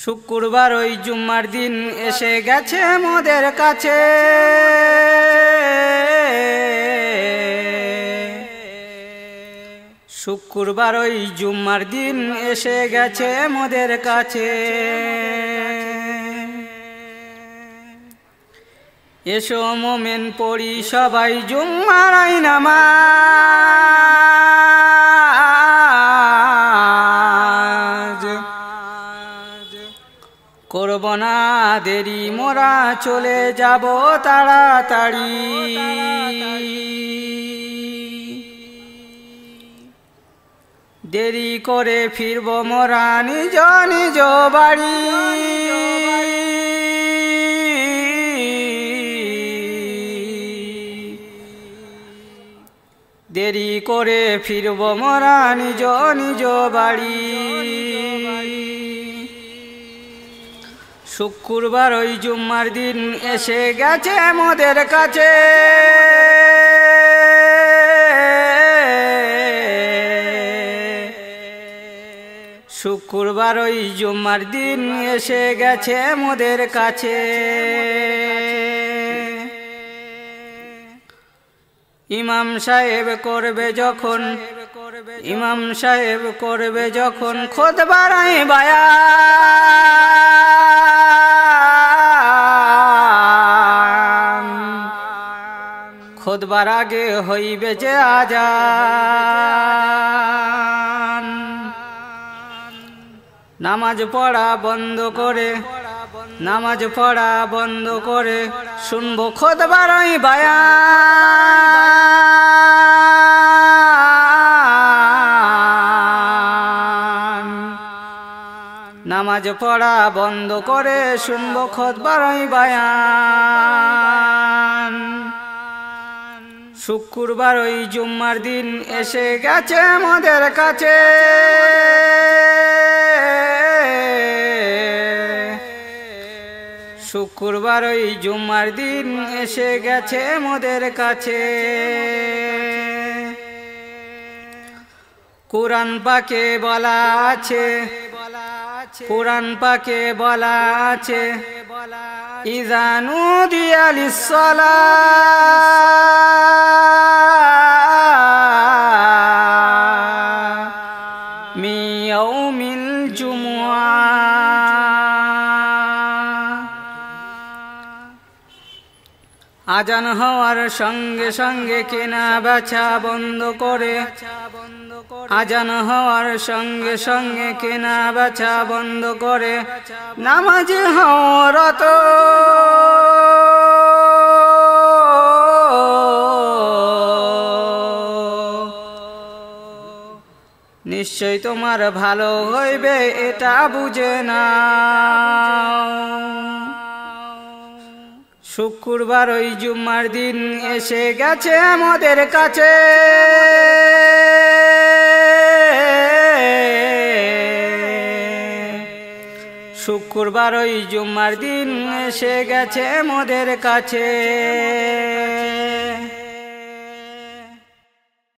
শুক্রবার ওই জুম্মার দিন এসে গেছে মোদের কাছে। শুক্রবার ওই জুম্মার দিন এসে গেছে মোদের কাছে। এসো মোমেন পড়ি সবাই জুম্মার নামাজ, করব না দেরি মোরা চলে যাব তাড়াতাড়ি। দেরি করে ফিরব মোরা নিজ নিজ বাড়ি। দেরি করে ফিরব মোরা নিজ নিজ বাড়ি। শুক্রবার ওই জুম্মার দিন এসে গেছে মোদের কাছে। শুক্রবার ওই জুম্মার দিন এসে গেছে মোদের কাছে। ইমাম সাহেব করবে যখন, ইমাম সাহেব করবে যখন খুতবার বায়ান, খুতবার আগে হইবে যে আজান। নামাজ পড়া বন্ধ করে, নামাজ পড়া বন্ধ করে শুনবো খুতবার বায়ান। নামাজ পড়া বন্ধ করে শুনবো খুতবার বায়ান। শুক্রবার ওই জুম্মার দিন এসে গেছে মোদের কাছে। শুক্রবার ওই জুম্মার দিন এসে গেছে মোদের কাছে। কুরআন পাকে বলা আছে, কুরআন পাকে বলা আছে, ইযা নুদিয়া লিস-সালাহ মিন ইয়াউমিল জুমআহ। আজান হওয়ার সঙ্গে সঙ্গে কেনা বেচা বন্ধ করে, আজান হওয়ার সঙ্গে সঙ্গে কেনা বেচা বন্ধ করে নামাজে হও রত। নিশ্চয় তোমার ভালো হইবে এটা বুঝে নাও। শুক্রবার ওই জুম্মার দিন এসে গেছে মোদের কাছে। শুক্রবার ওই জুম্মার দিন এসে গেছে মোদের কাছে।